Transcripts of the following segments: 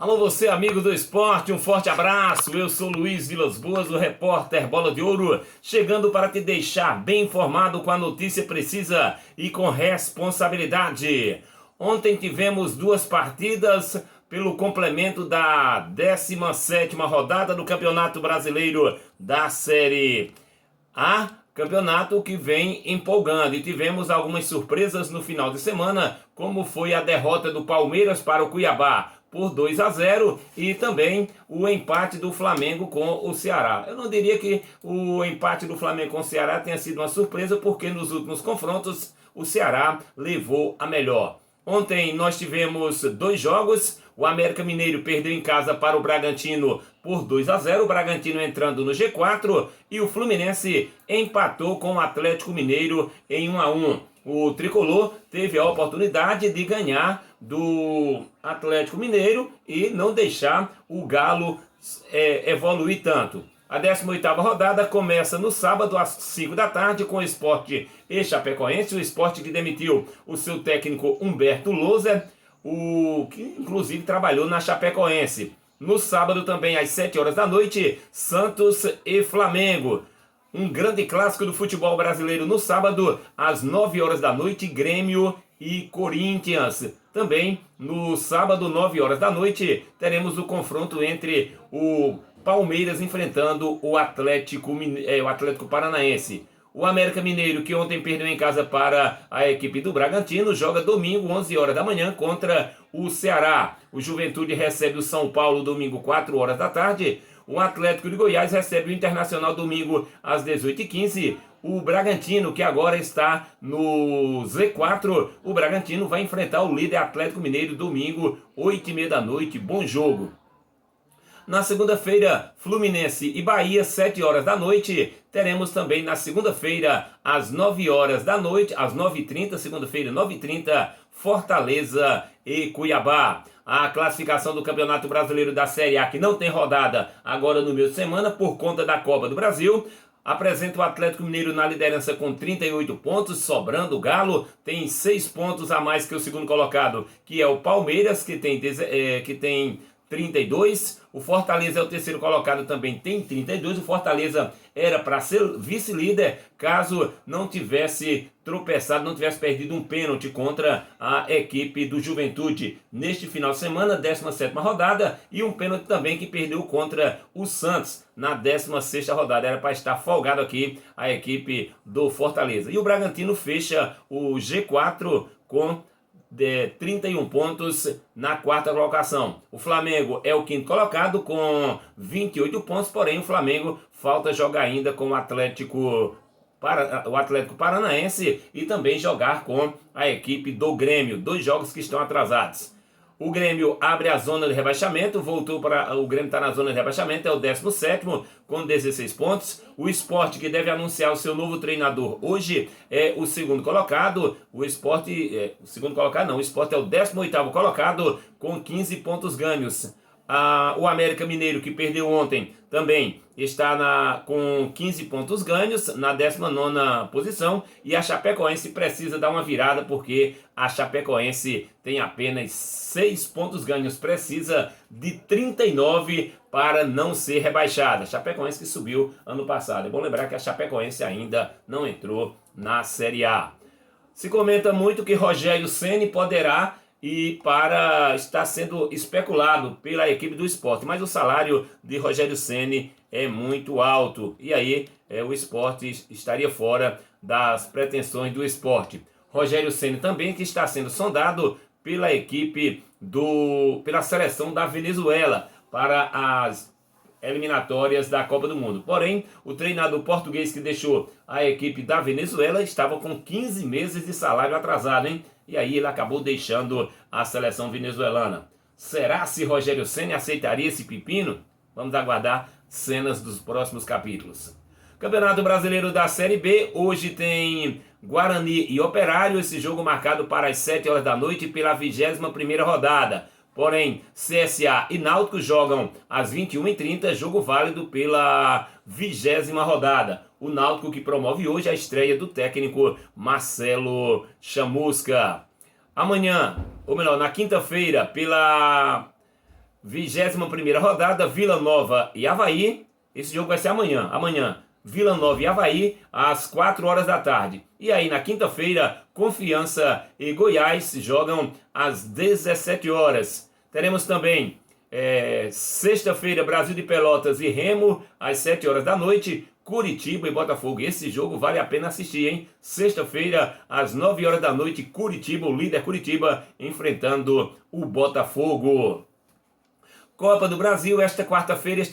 Alô você, amigo do esporte, um forte abraço. Eu sou Luiz Vilas Boas, o repórter Bola de Ouro, chegando para te deixar bem informado com a notícia precisa e com responsabilidade. Ontem tivemos duas partidas pelo complemento da 17ª rodada do Campeonato Brasileiro da Série A, campeonato que vem empolgando, e tivemos algumas surpresas no final de semana, como foi a derrota do Palmeiras para o Cuiabá por 2-0 e também o empate do Flamengo com o Ceará. Eu não diria que o empate do Flamengo com o Ceará tenha sido uma surpresa, porque nos últimos confrontos o Ceará levou a melhor. Ontem nós tivemos dois jogos. O América Mineiro perdeu em casa para o Bragantino por 2-0, o Bragantino entrando no G4, e o Fluminense empatou com o Atlético Mineiro em 1-1. O tricolor teve a oportunidade de ganhar do Atlético Mineiro e não deixar o Galo evoluir tanto. A 18ª rodada começa no sábado às 5 da tarde com o Sport e Chapecoense, o Sport que demitiu o seu técnico Humberto Louser, o que inclusive trabalhou na Chapecoense. No sábado também às 7 horas da noite, Santos e Flamengo. Um grande clássico do futebol brasileiro no sábado, às 9 horas da noite, Grêmio e Corinthians. Também no sábado, 9 horas da noite, teremos o confronto entre o Palmeiras enfrentando o Atlético Paranaense. O América Mineiro, que ontem perdeu em casa para a equipe do Bragantino, joga domingo, 11 horas da manhã, contra o Ceará. O Juventude recebe o São Paulo domingo, 4 horas da tarde. O Atlético de Goiás recebe o Internacional domingo às 18h15. O Bragantino, que agora está no Z4, o Bragantino vai enfrentar o líder Atlético Mineiro domingo, 8h30 da noite. Bom jogo. Na segunda-feira, Fluminense e Bahia, 7 horas da noite. Teremos também na segunda-feira, às 9 horas da noite, às 9h30, segunda-feira, 9h30, Fortaleza e Cuiabá. A classificação do Campeonato Brasileiro da Série A, que não tem rodada agora no meio de semana por conta da Copa do Brasil, apresenta o Atlético Mineiro na liderança com 38 pontos, sobrando o Galo, tem 6 pontos a mais que o segundo colocado, que é o Palmeiras, que tem 32. O Fortaleza é o terceiro colocado, também tem 32. O Fortaleza era para ser vice-líder caso não tivesse tropeçado, não tivesse perdido um pênalti contra a equipe do Juventude neste final de semana, 17ª rodada, e um pênalti também que perdeu contra o Santos na 16ª rodada. Era para estar folgado aqui a equipe do Fortaleza. E o Bragantino fecha o G4 com 31 pontos na quarta colocação. O Flamengo é o quinto colocado com 28 pontos, porém o Flamengo falta jogar ainda com o Atlético Paranaense e também jogar com a equipe do Grêmio. Dois jogos que estão atrasados. O Grêmio abre a zona de rebaixamento, o Grêmio está na zona de rebaixamento, é o 17º com 16 pontos. O Sport, que deve anunciar o seu novo treinador hoje, é o segundo colocado. O Sport é o 18º colocado com 15 pontos ganhos. O América Mineiro, que perdeu ontem, também está com 15 pontos ganhos na 19ª posição, e a Chapecoense precisa dar uma virada, porque a Chapecoense tem apenas 6 pontos ganhos, precisa de 39 para não ser rebaixada. A Chapecoense que subiu ano passado. É bom lembrar que a Chapecoense ainda não entrou na Série A. Se comenta muito que Rogério Ceni poderá está sendo especulado pela equipe do Sport, mas o salário de Rogério Ceni é muito alto, e aí o Sport estaria fora das pretensões do Sport. Rogério Ceni também, que está sendo sondado pela seleção da Venezuela para as eliminatórias da Copa do Mundo. Porém, o treinador português que deixou a equipe da Venezuela estava com 15 meses de salário atrasado, hein? E aí ele acabou deixando a seleção venezuelana. Será se Rogério Ceni aceitaria esse pepino? Vamos aguardar cenas dos próximos capítulos. Campeonato Brasileiro da Série B, hoje tem Guarani e Operário, esse jogo marcado para as 7 horas da noite pela 21ª rodada. Porém, CSA e Náutico jogam às 21h30, jogo válido pela 20ª rodada. O Náutico que promove hoje a estreia do técnico Marcelo Chamusca. Amanhã, ou melhor, na quinta-feira, pela 21ª rodada, Vila Nova e Avaí. Esse jogo vai ser amanhã. Amanhã, Vila Nova e Avaí, às 4 horas da tarde. E aí, na quinta-feira, Confiança e Goiás jogam às 17 horas. Teremos também, sexta-feira, Brasil de Pelotas e Remo, às 7 horas da noite. Curitiba e Botafogo. Esse jogo vale a pena assistir, hein? Sexta-feira, às 9 horas da noite, Curitiba, o líder Curitiba, enfrentando o Botafogo. Copa do Brasil, esta quarta-feira,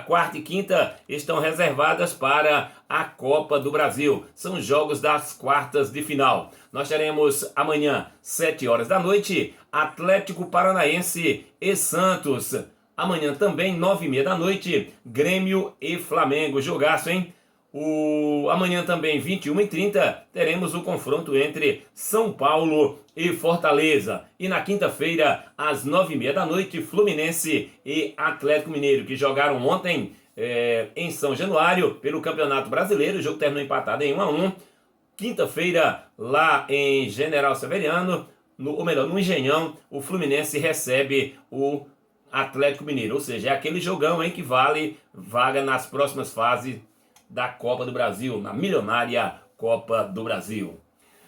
quarta e quinta, estão reservadas para a Copa do Brasil. São jogos das quartas de final. Nós teremos amanhã, 7 horas da noite, Atlético Paranaense e Santos. Amanhã também, 9h30 da noite, Grêmio e Flamengo. Jogaço, hein? Amanhã também, 21h30, teremos o confronto entre São Paulo e Fortaleza. E na quinta-feira, às 9h30 da noite, Fluminense e Atlético Mineiro, que jogaram ontem em São Januário pelo Campeonato Brasileiro. O jogo terminou empatado em 1-1. Quinta-feira, lá em General Severiano, no Engenhão, o Fluminense recebe o Atlético Mineiro. Ou seja, é aquele jogão, hein, que vale vaga nas próximas fases da Copa do Brasil, na milionária Copa do Brasil.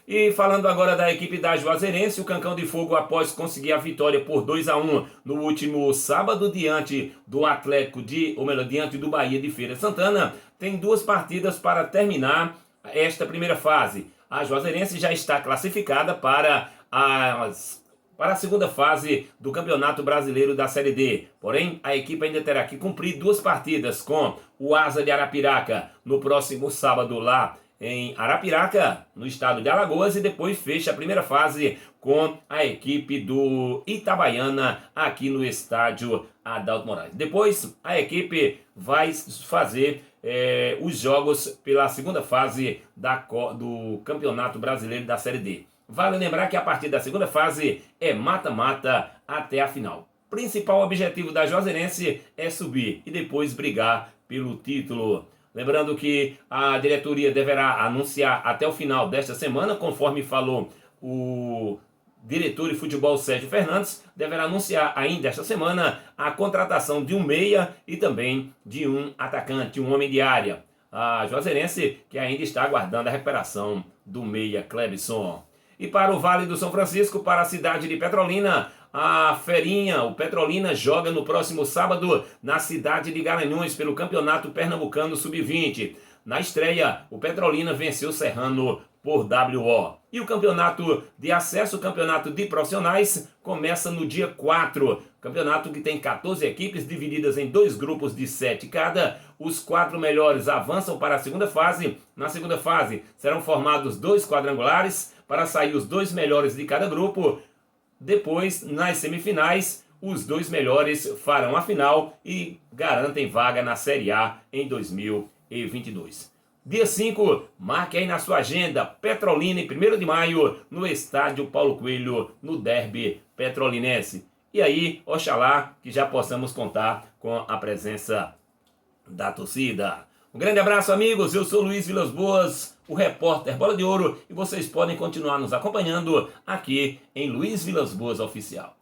E falando agora da equipe da Juazeirense, o Cancão de Fogo, após conseguir a vitória por 2-1 no último sábado diante do Atlético diante do Bahia de Feira Santana, tem 2 partidas para terminar esta primeira fase. A Juazeirense já está classificada para a segunda fase do Campeonato Brasileiro da Série D. Porém, a equipe ainda terá que cumprir 2 partidas com o Asa de Arapiraca no próximo sábado lá em Arapiraca, no estado de Alagoas, e depois fecha a primeira fase com a equipe do Itabaiana aqui no estádio Adalto Moraes. Depois, a equipe vai fazer os jogos pela segunda fase do Campeonato Brasileiro da Série D. Vale lembrar que a partir da segunda fase é mata-mata até a final. Principal objetivo da Juazeirense é subir e depois brigar pelo título. Lembrando que a diretoria deverá anunciar até o final desta semana, conforme falou o diretor de futebol Sérgio Fernandes, deverá anunciar ainda esta semana a contratação de um meia e também de um atacante, um homem de área. A Juazeirense que ainda está aguardando a recuperação do meia Clebson. E para o Vale do São Francisco, para a cidade de Petrolina, a Ferinha, o Petrolina, joga no próximo sábado na cidade de Garanhuns pelo Campeonato Pernambucano Sub-20. Na estreia, o Petrolina venceu o Serrano por WO. E o campeonato de acesso, o campeonato de profissionais, começa no dia 4. Campeonato que tem 14 equipes divididas em 2 grupos de 7 cada. Os 4 melhores avançam para a segunda fase. Na segunda fase serão formados 2 quadrangulares para sair os 2 melhores de cada grupo. Depois, nas semifinais, os 2 melhores farão a final e garantem vaga na Série A em 2022. Dia 5, marque aí na sua agenda, Petrolina em 1º de maio, no estádio Paulo Coelho, no derby petrolinense. E aí, oxalá que já possamos contar com a presença da torcida. Um grande abraço, amigos. Eu sou Luiz Vilas Boas, o repórter Bola de Ouro, e vocês podem continuar nos acompanhando aqui em Luiz Vilas Boas Oficial.